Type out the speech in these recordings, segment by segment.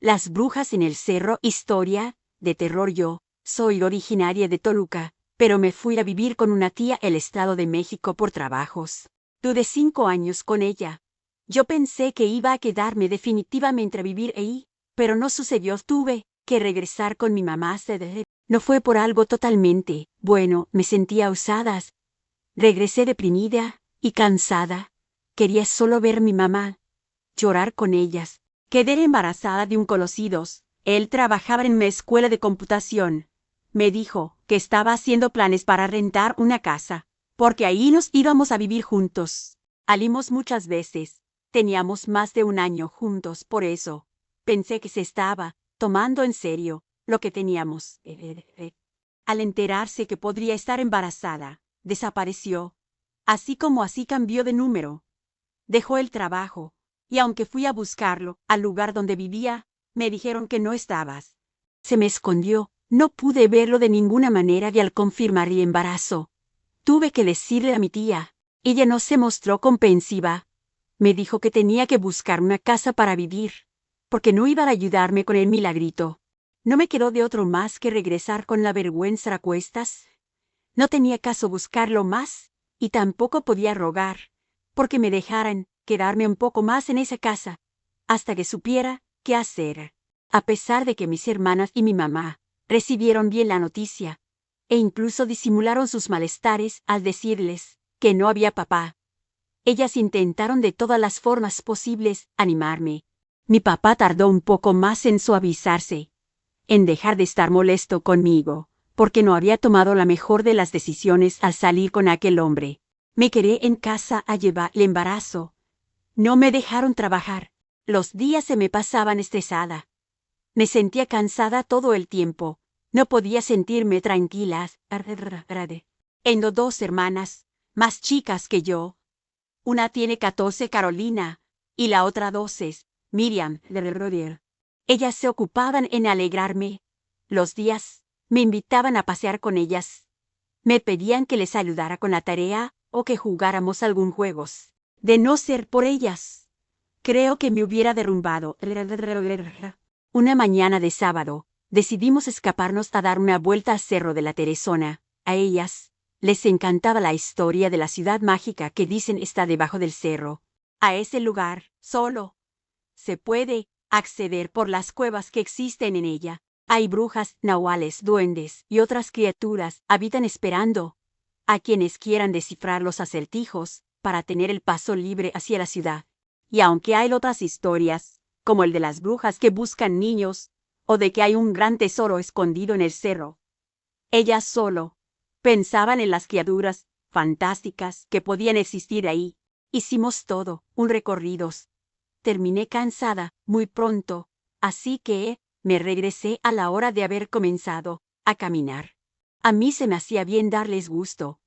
Las brujas en el cerro, historia de terror. Yo soy originaria de Toluca, pero me fui a vivir con una tía al Estado de México por trabajos. Tuve 5 años con ella. Yo pensé que iba a quedarme definitivamente a vivir ahí, pero no sucedió. Tuve que regresar con mi mamá. No fue por algo totalmente bueno, me sentía usada. Regresé deprimida y cansada. Quería solo ver a mi mamá, llorar con ellas. Quedé embarazada de un conocido. Él trabajaba en una escuela de computación. Me dijo que estaba haciendo planes para rentar una casa, porque ahí nos íbamos a vivir juntos. Salimos muchas veces. Teníamos más de un año juntos, por eso pensé que se estaba tomando en serio lo que teníamos. Al enterarse que podría estar embarazada, desapareció. Así como así cambió de número. Dejó el trabajo, y aunque fui a buscarlo al lugar donde vivía, me dijeron que no estabas. Se me escondió. No pude verlo de ninguna manera y al confirmar el embarazo, tuve que decirle a mi tía. Ella no se mostró comprensiva. Me dijo que tenía que buscar una casa para vivir, porque no iba a ayudarme con el milagrito. No me quedó de otro más que regresar con la vergüenza a cuestas. No tenía caso buscarlo más, y tampoco podía rogar, porque me dejaran quedarme un poco más en esa casa, hasta que supiera qué hacer. A pesar de que mis hermanas y mi mamá recibieron bien la noticia, e incluso disimularon sus malestares al decirles que no había papá, ellas intentaron de todas las formas posibles animarme. Mi papá tardó un poco más en suavizarse, en dejar de estar molesto conmigo, porque no había tomado la mejor de las decisiones al salir con aquel hombre. Me quedé en casa a llevar el embarazo. No me dejaron trabajar. Los días se me pasaban estresada. Me sentía cansada todo el tiempo. No podía sentirme tranquila. Tengo 2 hermanas, más chicas que yo. Una tiene 14, Carolina, y la otra 12, Miriam. Ellas se ocupaban en alegrarme. Los días me invitaban a pasear con ellas. Me pedían que les ayudara con la tarea o que jugáramos algún juegos. De no ser por ellas, creo que me hubiera derrumbado. Una mañana de sábado, decidimos escaparnos a dar una vuelta al Cerro de la Teresona. A ellas les encantaba la historia de la ciudad mágica que dicen está debajo del cerro. A ese lugar, solo se puede acceder por las cuevas que existen en ella. Hay brujas, nahuales, duendes y otras criaturas habitan esperando a quienes quieran descifrar los acertijos para tener el paso libre hacia la ciudad. Y aunque hay otras historias, como el de las brujas que buscan niños, o de que hay un gran tesoro escondido en el cerro, ellas solo pensaban en las criaturas fantásticas que podían existir ahí. Hicimos todo un recorrido. Terminé cansada muy pronto, así que me regresé a la hora de haber comenzado a caminar. A mí se me hacía bien darles gusto.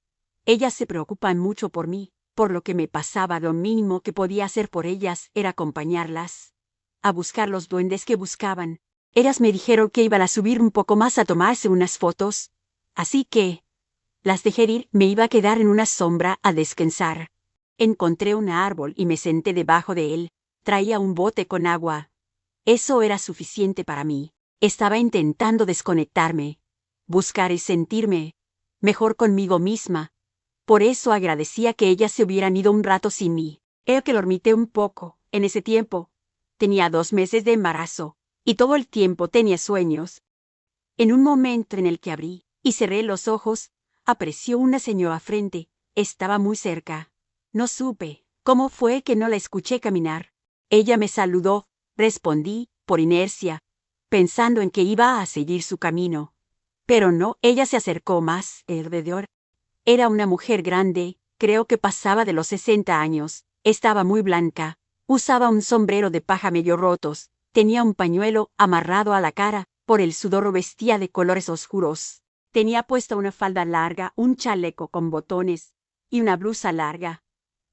Ellas se preocupan mucho por mí, por lo que me pasaba. Lo mínimo que podía hacer por ellas era acompañarlas a buscar los duendes que buscaban. Ellas me dijeron que iban a subir un poco más a tomarse unas fotos, así que las dejé ir. Me iba a quedar en una sombra a descansar. Encontré un árbol y me senté debajo de él. Traía un bote con agua. Eso era suficiente para mí. Estaba intentando desconectarme, buscar y sentirme mejor conmigo misma. Por eso agradecía que ellas se hubieran ido un rato sin mí. Que dormité un poco. En ese tiempo tenía 2 meses de embarazo y todo el tiempo tenía sueños. En un momento en el que abrí y cerré los ojos, apareció una señora frente. Estaba muy cerca. No supe cómo fue que no la escuché caminar. Ella me saludó. Respondí, por inercia, pensando en que iba a seguir su camino. Pero no, ella se acercó más alrededor. Era una mujer grande, creo que pasaba de los 60 años. Estaba muy blanca. Usaba un sombrero de paja medio rotos. Tenía un pañuelo amarrado a la cara. Por el sudor vestía de colores oscuros. Tenía puesta una falda larga, un chaleco con botones y una blusa larga.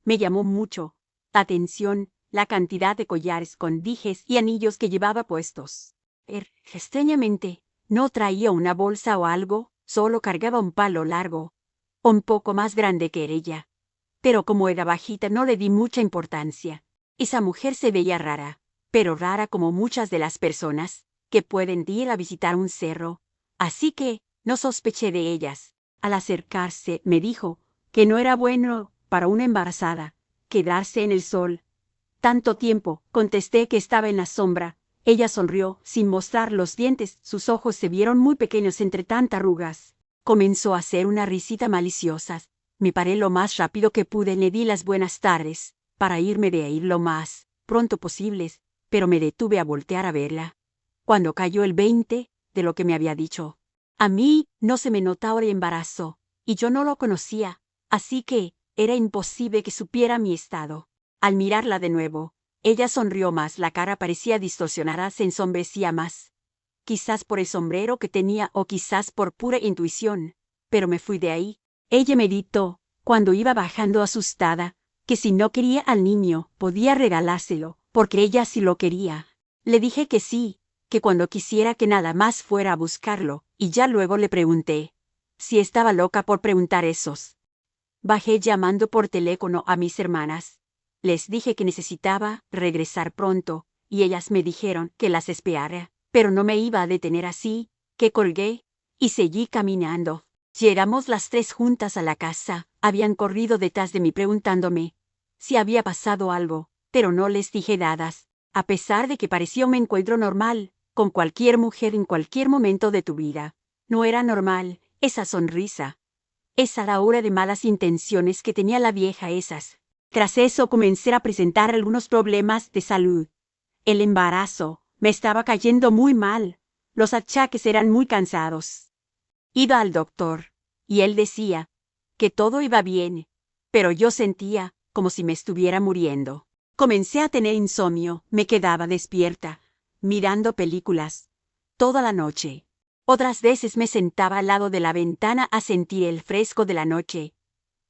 Me llamó mucho la atención la cantidad de collares con dijes y anillos que llevaba puestos. Extrañamente, no traía una bolsa o algo, solo cargaba un palo largo, un poco más grande que ella. Pero como era bajita no le di mucha importancia. Esa mujer se veía rara. pero rara como muchas de las personas que pueden ir a visitar un cerro, así que no sospeché de ellas. Al acercarse, me dijo que no era bueno para una embarazada quedarse en el sol tanto tiempo. Contesté que estaba en la sombra. Ella sonrió, sin mostrar los dientes. Sus ojos se vieron muy pequeños entre tantas arrugas. Comenzó a hacer una risita maliciosa. Me paré lo más rápido que pude. Le di las buenas tardes, para irme de ahí lo más pronto posible, pero me detuve a voltear a verla. Cuando cayó el 20 de lo que me había dicho. A mí no se me notaba el embarazo, y yo no lo conocía, así que era imposible que supiera mi estado. Al mirarla de nuevo, ella sonrió más, la cara parecía distorsionada, se ensombrecía más. Quizás por el sombrero que tenía o quizás por pura intuición, pero me fui de ahí. Ella me gritó, cuando iba bajando asustada, que si no quería al niño, podía regalárselo, porque ella sí lo quería. Le dije que sí, que cuando quisiera que nada más fuera a buscarlo, y ya luego le pregunté si estaba loca por preguntar esos. Bajé llamando por teléfono a mis hermanas. Les dije que necesitaba regresar pronto, y ellas me dijeron que las esperara, pero no me iba a detener, así que colgué y seguí caminando. Llegamos las tres juntas a la casa. Habían corrido detrás de mí preguntándome si había pasado algo, pero no les dije nada. A pesar de que parecía un encuentro normal con cualquier mujer en cualquier momento de tu vida, no era normal esa sonrisa, esa aura de malas intenciones que tenía la vieja esas. Tras eso comencé a presentar algunos problemas de salud. El embarazo me estaba cayendo muy mal. Los achaques eran muy cansados. Iba al doctor, y él decía que todo iba bien, pero yo sentía como si me estuviera muriendo. Comencé a tener insomnio, me quedaba despierta, mirando películas, toda la noche. Otras veces me sentaba al lado de la ventana a sentir el fresco de la noche.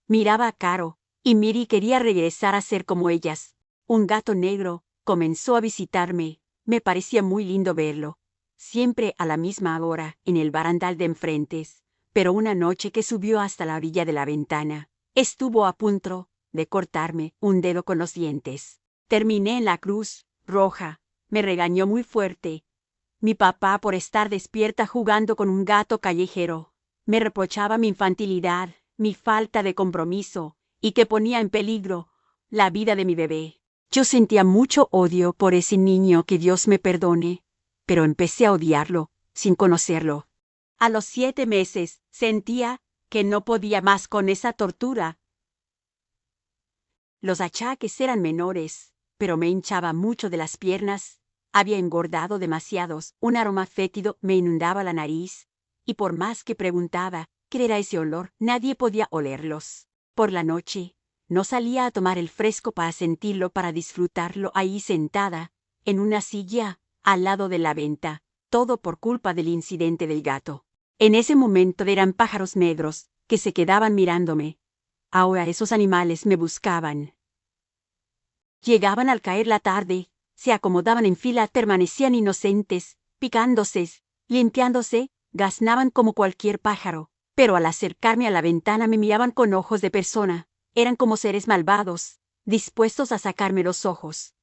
Miraba a Caro, y Miri quería regresar a ser como ellas. Un gato negro comenzó a visitarme. Me parecía muy lindo verlo. Siempre a la misma hora, en el barandal de enfrentes. Pero una noche que subió hasta la orilla de la ventana, estuvo a punto de cortarme un dedo con los dientes. Terminé en la Cruz Roja. Me regañó muy fuerte mi papá por estar despierta jugando con un gato callejero. Me reprochaba mi infantilidad, mi falta de compromiso, y que ponía en peligro la vida de mi bebé. Yo sentía mucho odio por ese niño, que Dios me perdone, pero empecé a odiarlo sin conocerlo. A los 7 meses sentía que no podía más con esa tortura. Los achaques eran menores, pero me hinchaba mucho de las piernas. Había engordado demasiados, un aroma fétido me inundaba la nariz, y por más que preguntaba qué era ese olor, nadie podía olerlos. Por la noche, no salía a tomar el fresco para sentirlo, para disfrutarlo ahí sentada, en una silla, al lado de la venta, todo por culpa del incidente del gato. En ese momento eran pájaros negros que se quedaban mirándome. Ahora esos animales me buscaban. Llegaban al caer la tarde, se acomodaban en fila, permanecían inocentes, picándose, limpiándose, gaznaban como cualquier pájaro, pero al acercarme a la ventana me miraban con ojos de persona. Eran como seres malvados, dispuestos a sacarme los ojos.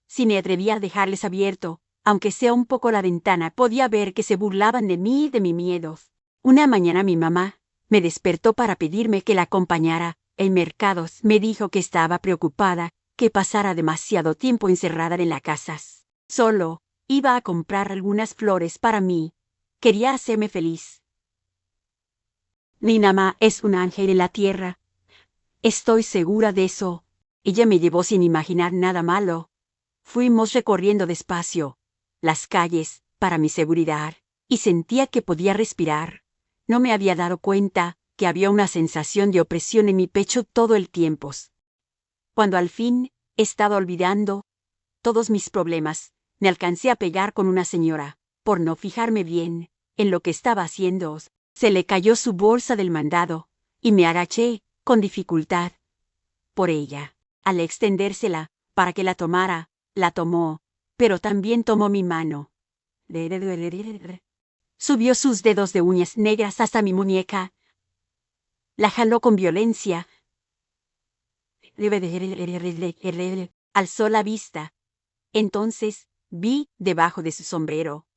Si me atrevía a dejarles abierto, aunque sea un poco la ventana, podía ver que se burlaban de mí y de mi miedo. Una mañana mi mamá me despertó para pedirme que la acompañara al mercado. Me dijo que estaba preocupada, que pasara demasiado tiempo encerrada en la casa. Solo iba a comprar algunas flores para mí. Quería hacerme feliz. Mi mamá es un ángel en la tierra. Estoy segura de eso. Ella me llevó sin imaginar nada malo. Fuimos recorriendo despacio las calles para mi seguridad, y sentía que podía respirar. No me había dado cuenta que había una sensación de opresión en mi pecho todo el tiempo. Cuando al fin estaba olvidando todos mis problemas, me alcancé a pegar con una señora, por no fijarme bien en lo que estaba haciendo. Se le cayó su bolsa del mandado, y me agaché con dificultad por ella. Al extendérsela para que la tomara, la tomó, pero también tomó mi mano. Subió sus dedos de uñas negras hasta mi muñeca. La jaló con violencia. Alzó la vista. Entonces vi debajo de su sombrero.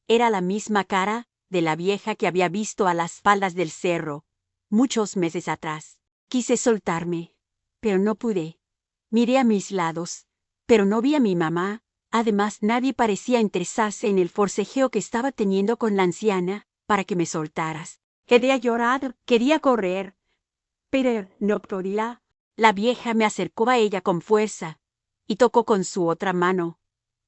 Era la misma cara de la vieja que había visto a las faldas del cerro muchos meses atrás. Quise soltarme, pero no pude. Miré a mis lados, pero no vi a mi mamá. Además, nadie parecía interesarse en el forcejeo que estaba teniendo con la anciana para que me soltaras. Quería llorar, quería correr, pero no podía. La vieja me acercó a ella con fuerza y tocó con su otra mano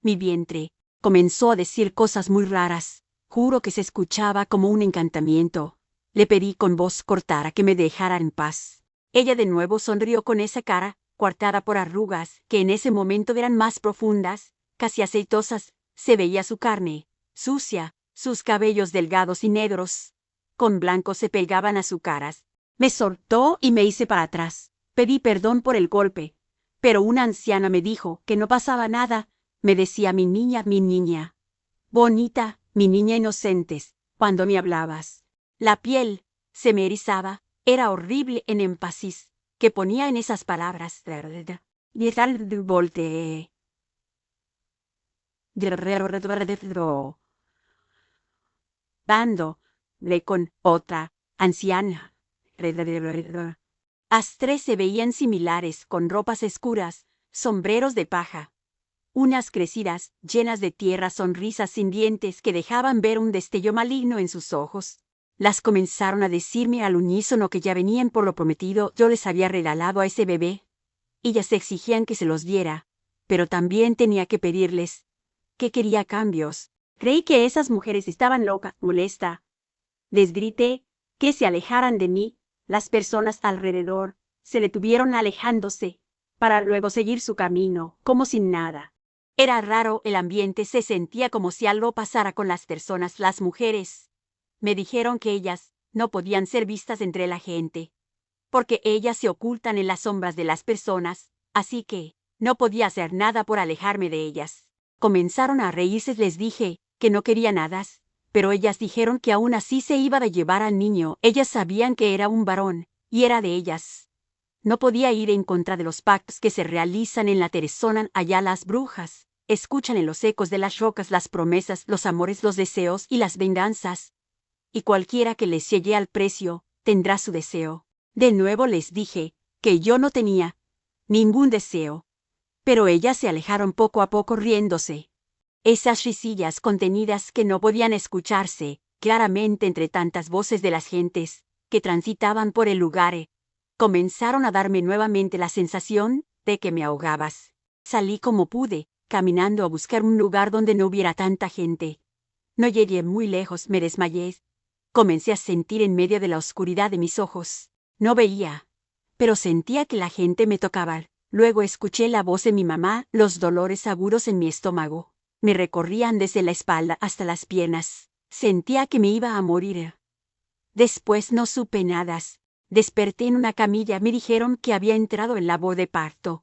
mi vientre. Comenzó a decir cosas muy raras. Juro que se escuchaba como un encantamiento. Le pedí con voz cortada que me dejara en paz. Ella de nuevo sonrió con esa cara, coartada por arrugas, que en ese momento eran más profundas, casi aceitosas. Se veía su carne, sucia, sus cabellos delgados y negros, con blanco se pegaban a su cara. Me soltó y me hice para atrás. Pedí perdón por el golpe, pero una anciana me dijo que no pasaba nada. Me decía mi niña, bonita, mi niña inocente, cuando me hablabas. La piel se me erizaba. Era horrible en énfasis que ponía en esas palabras. Y tal volteé. Dándole con otra anciana. Las tres se veían similares, con ropas oscuras, sombreros de paja, unas crecidas, llenas de tierra, sonrisas sin dientes que dejaban ver un destello maligno en sus ojos. Las comenzaron a decirme al unísono que ya venían por lo prometido. Yo les había regalado a ese bebé. Ellas exigían que se los diera, pero también tenía que pedirles que quería cambios. Creí que esas mujeres estaban locas, molesta. Les grité que se alejaran de mí. Las personas alrededor se detuvieron alejándose, para luego seguir su camino, como sin nada. Era raro el ambiente, se sentía como si algo pasara con las personas. Las mujeres me dijeron que ellas no podían ser vistas entre la gente, porque ellas se ocultan en las sombras de las personas, así que no podía hacer nada por alejarme de ellas. Comenzaron a reírse. Les dije que no quería nada, pero ellas dijeron que aún así se iba a llevar al niño. Ellas sabían que era un varón, y era de ellas. No podía ir en contra de los pactos que se realizan en la Teresonan. Allá las brujas escuchan en los ecos de las rocas las promesas, los amores, los deseos y las venganzas. Y cualquiera que les llegue al precio tendrá su deseo. De nuevo les dije que yo no tenía ningún deseo, pero ellas se alejaron poco a poco riéndose. Esas risillas contenidas que no podían escucharse claramente entre tantas voces de las gentes que transitaban por el lugar, comenzaron a darme nuevamente la sensación de que me ahogabas. Salí como pude, caminando a buscar un lugar donde no hubiera tanta gente. No llegué muy lejos, me desmayé. Comencé a sentir en medio de la oscuridad de mis ojos. No veía, pero sentía que la gente me tocaba. Luego escuché la voz de mi mamá. Los dolores agudos en mi estómago me recorrían desde la espalda hasta las piernas. Sentía que me iba a morir. Después no supe nada. Desperté en una camilla. Me dijeron que había entrado en labor de parto.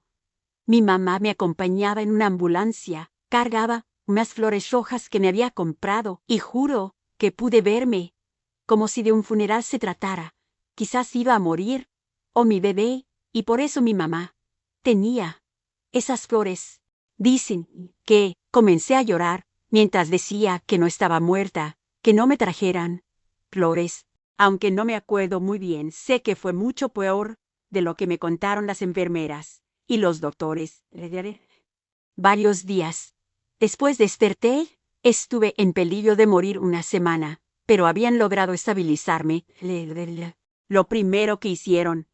Mi mamá me acompañaba en una ambulancia. Cargaba unas flores rojas que me había comprado y juro que pude verme como si de un funeral se tratara. Quizás iba a morir, o mi bebé, y por eso mi mamá tenía esas flores. Dicen que comencé a llorar mientras decía que no estaba muerta, que no me trajeran flores. Aunque no me acuerdo muy bien, sé que fue mucho peor de lo que me contaron las enfermeras y los doctores. Varios días después desperté. Estuve en peligro de morir una semana, pero habían logrado estabilizarme. Lo primero que hicieron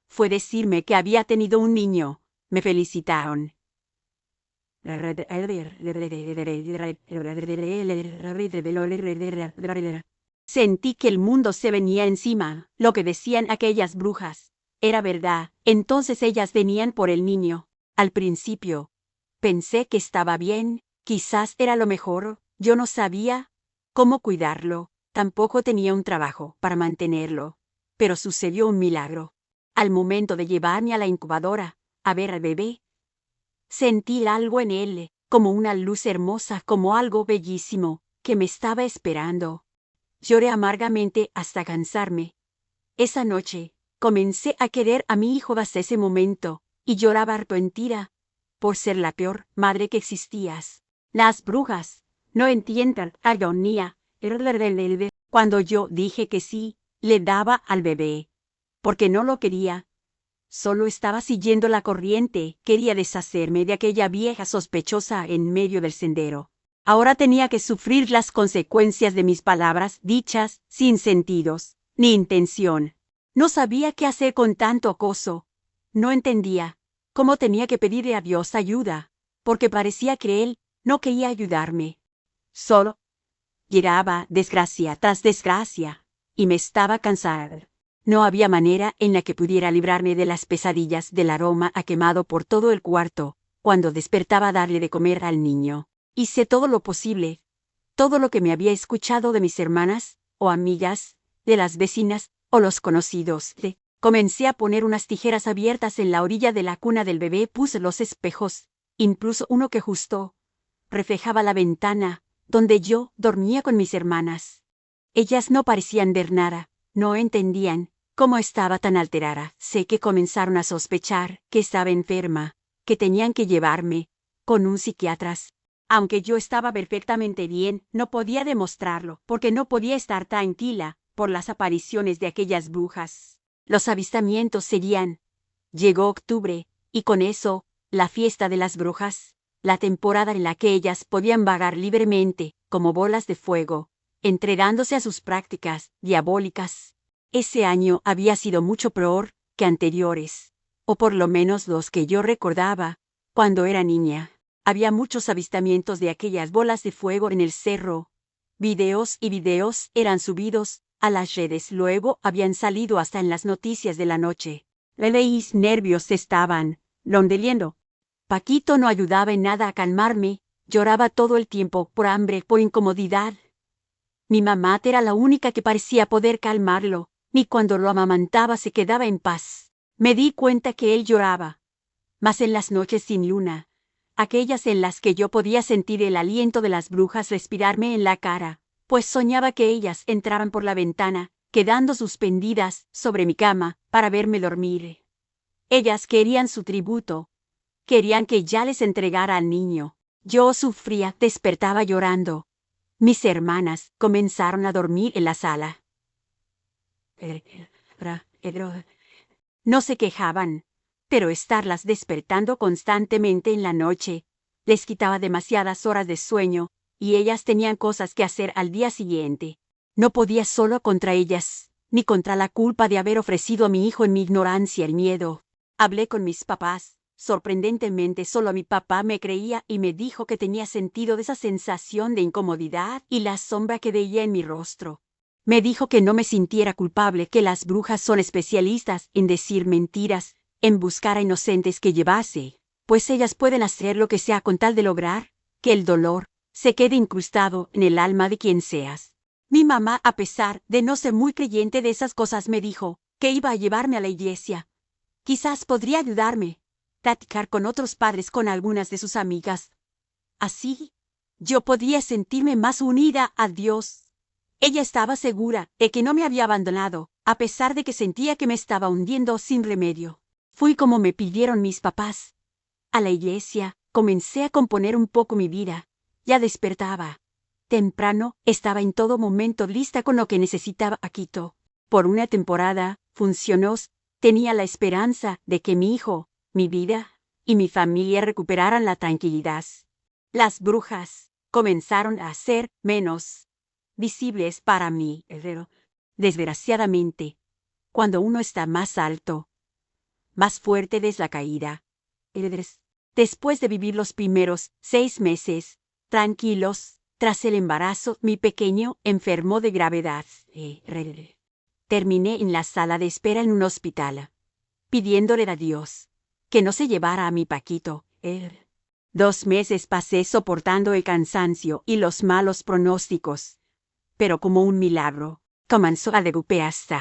fue decirme que había tenido un niño. Me felicitaron. Sentí que el mundo se venía encima. Lo que decían aquellas brujas era verdad. Entonces ellas venían por el niño. Al principio pensé que estaba bien, quizás era lo mejor. Yo no sabía cómo cuidarlo. Tampoco tenía un trabajo para mantenerlo. Pero sucedió un milagro. Al momento de llevarme a la incubadora a ver al bebé, sentí algo en él, como una luz hermosa, como algo bellísimo que me estaba esperando. Lloré amargamente hasta cansarme. Esa noche comencé a querer a mi hijo desde ese momento y lloraba arrepentida por ser la peor madre que existías. Las brujas no entienden la ironía. Cuando yo dije que sí, le daba al bebé, porque no lo quería. Solo estaba siguiendo la corriente, quería deshacerme de aquella vieja sospechosa en medio del sendero. Ahora tenía que sufrir las consecuencias de mis palabras dichas sin sentidos, ni intención. No sabía qué hacer con tanto acoso. No entendía cómo tenía que pedirle a Dios ayuda, porque parecía que Él no quería ayudarme. Solo giraba desgracia tras desgracia, y me estaba cansada. No había manera en la que pudiera librarme de las pesadillas del aroma a quemado por todo el cuarto, cuando despertaba a darle de comer al niño. Hice todo lo posible, todo lo que me había escuchado de mis hermanas, o amigas, de las vecinas, o los conocidos. Comencé a poner unas tijeras abiertas en la orilla de la cuna del bebé, puse los espejos, incluso uno que justo reflejaba la ventana, donde yo dormía con mis hermanas. Ellas no parecían ver nada, no entendían cómo estaba tan alterada. Sé que comenzaron a sospechar que estaba enferma, que tenían que llevarme con un psiquiatra. Aunque yo estaba perfectamente bien, no podía demostrarlo, porque no podía estar tranquila por las apariciones de aquellas brujas. Los avistamientos seguían. Llegó octubre, y con eso, la fiesta de las brujas, la temporada en la que ellas podían vagar libremente, como bolas de fuego, entregándose a sus prácticas diabólicas. Ese año había sido mucho peor que anteriores, o por lo menos los que yo recordaba cuando era niña. Había muchos avistamientos de aquellas bolas de fuego en el cerro. Videos y videos eran subidos a las redes, luego habían salido hasta en las noticias de la noche. Mis nervios estaban rondeando. Paquito no ayudaba en nada a calmarme, lloraba todo el tiempo por hambre, por incomodidad. Mi mamá era la única que parecía poder calmarlo, ni cuando lo amamantaba se quedaba en paz. Me di cuenta que él lloraba, mas en las noches sin luna, aquellas en las que yo podía sentir el aliento de las brujas respirarme en la cara, pues soñaba que ellas entraban por la ventana, quedando suspendidas sobre mi cama para verme dormir. Ellas querían su tributo, querían que ya les entregara al niño. Yo sufría, despertaba llorando. Mis hermanas comenzaron a dormir en la sala. No se quejaban, pero estarlas despertando constantemente en la noche les quitaba demasiadas horas de sueño, y ellas tenían cosas que hacer al día siguiente. No podía solo contra ellas, ni contra la culpa de haber ofrecido a mi hijo en mi ignorancia el miedo. Hablé con mis papás. Sorprendentemente, solo mi papá me creía y me dijo que tenía sentido de esa sensación de incomodidad y la sombra que veía en mi rostro. Me dijo que no me sintiera culpable, que las brujas son especialistas en decir mentiras, en buscar a inocentes que llevase, pues ellas pueden hacer lo que sea con tal de lograr que el dolor se quede incrustado en el alma de quien seas. Mi mamá, a pesar de no ser muy creyente de esas cosas, me dijo que iba a llevarme a la iglesia. Quizás podría ayudarme, platicar con otros padres, con algunas de sus amigas. Así, yo podía sentirme más unida a Dios. Ella estaba segura de que no me había abandonado, a pesar de que sentía que me estaba hundiendo sin remedio. Fui como me pidieron mis papás. A la iglesia, comencé a componer un poco mi vida. Ya despertaba. Temprano, estaba en todo momento lista con lo que necesitaba Paquito. Por una temporada, funcionó. Tenía la esperanza de que mi hijo, mi vida y mi familia recuperaran la tranquilidad. Las brujas comenzaron a ser menos visibles para mí. Desgraciadamente, cuando uno está más alto, más fuerte es la caída. Después de vivir los primeros 6 meses tranquilos, tras el embarazo, mi pequeño enfermó de gravedad. Terminé en la sala de espera en un hospital, pidiéndole a Dios que no se llevara a mi Paquito. 2 meses pasé soportando el cansancio y los malos pronósticos, pero como un milagro, comenzó a recuperarse.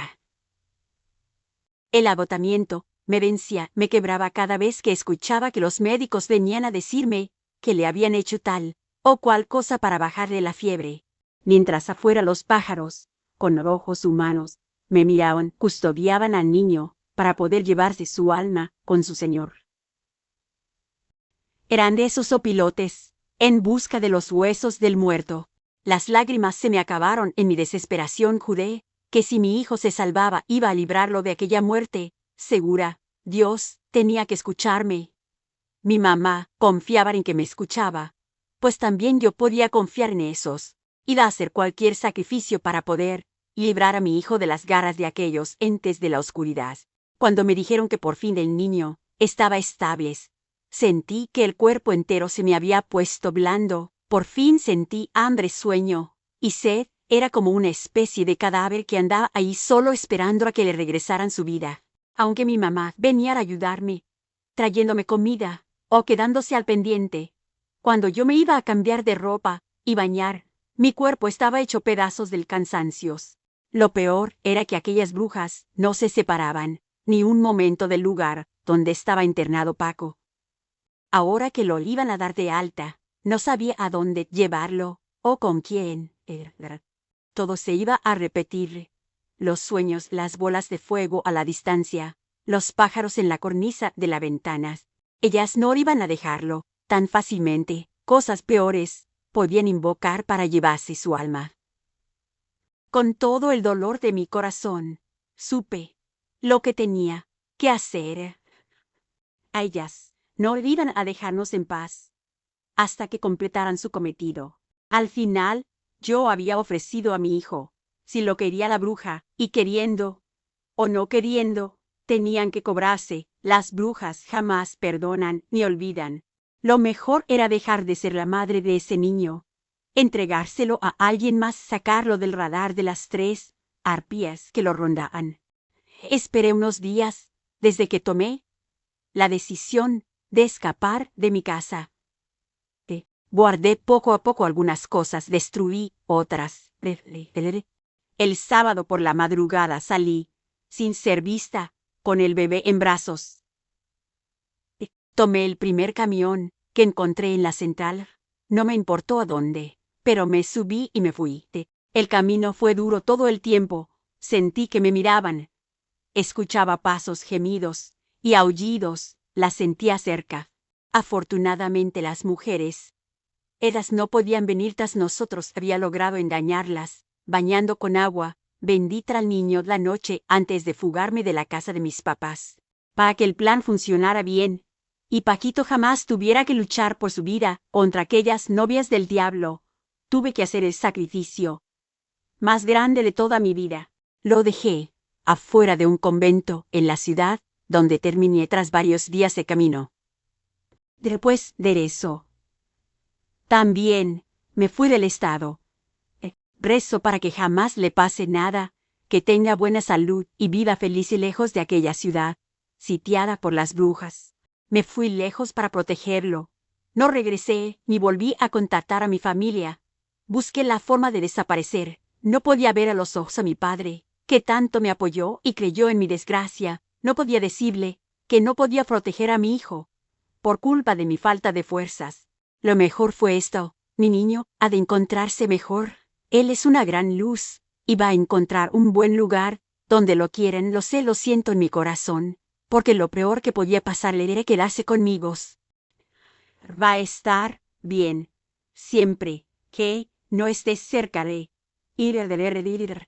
El agotamiento me vencía, me quebraba cada vez que escuchaba que los médicos venían a decirme que le habían hecho tal o cual cosa para bajarle la fiebre, mientras afuera los pájaros, con ojos humanos, me miraban, custodiaban al niño para poder llevarse su alma con su señor. Eran de esos opilotes, en busca de los huesos del muerto. Las lágrimas se me acabaron en mi desesperación. Juré que si mi hijo se salvaba iba a librarlo de aquella muerte segura. Dios tenía que escucharme. Mi mamá confiaba en que me escuchaba, pues también yo podía confiar en esos. Iba a hacer cualquier sacrificio para poder librar a mi hijo de las garras de aquellos entes de la oscuridad. Cuando me dijeron que por fin el niño estaba estable, sentí que el cuerpo entero se me había puesto blando. Por fin sentí hambre, sueño y sed. Era como una especie de cadáver que andaba ahí solo esperando a que le regresaran su vida. Aunque mi mamá venía a ayudarme, trayéndome comida o quedándose al pendiente, cuando yo me iba a cambiar de ropa y bañar, mi cuerpo estaba hecho pedazos del cansancio. Lo peor era que aquellas brujas no se separaban ni un momento del lugar donde estaba internado Paco. Ahora que lo iban a dar de alta, no sabía a dónde llevarlo o con quién. Todo se iba a repetir. Los sueños, las bolas de fuego a la distancia, los pájaros en la cornisa de la ventana. Ellas no iban a dejarlo tan fácilmente. Cosas peores podían invocar para llevarse su alma. Con todo el dolor de mi corazón, supe lo que tenía que hacer. A ellas no iban a dejarnos en paz hasta que completaran su cometido. Al final, yo había ofrecido a mi hijo, si lo quería la bruja, y queriendo o no queriendo, tenían que cobrarse. Las brujas jamás perdonan ni olvidan. Lo mejor era dejar de ser la madre de ese niño, entregárselo a alguien más, sacarlo del radar de las 3 arpías que lo rondaban. Esperé unos días desde que tomé la decisión de escapar de mi casa. Guardé poco a poco algunas cosas, destruí otras. El sábado por la madrugada salí, sin ser vista, con el bebé en brazos. Tomé el primer camión que encontré en la central. No me importó a dónde, pero me subí y me fui. El camino fue duro todo el tiempo. Sentí que me miraban. Escuchaba pasos, gemidos y aullidos. Las sentía cerca. Afortunadamente las mujeres, ellas no podían venir tras nosotros. Había logrado engañarlas, bañando con agua bendita al niño la noche antes de fugarme de la casa de mis papás. Para que el plan funcionara bien y Paquito jamás tuviera que luchar por su vida contra aquellas novias del diablo, tuve que hacer el sacrificio más grande de toda mi vida. Lo dejé afuera de un convento en la ciudad, donde terminé tras varios días de camino. Después de eso, también me fui del estado. Rezo para que jamás le pase nada, que tenga buena salud y viva feliz y lejos de aquella ciudad, sitiada por las brujas. Me fui lejos para protegerlo. No regresé ni volví a contactar a mi familia. Busqué la forma de desaparecer. No podía ver a los ojos a mi padre, que tanto me apoyó y creyó en mi desgracia. No podía decirle que no podía proteger a mi hijo, por culpa de mi falta de fuerzas. Lo mejor fue esto: mi niño ha de encontrarse mejor. Él es una gran luz y va a encontrar un buen lugar donde lo quieren. Lo sé, lo siento en mi corazón, porque lo peor que podía pasarle era quedarse conmigo. Va a estar bien siempre que no estés cerca de ir.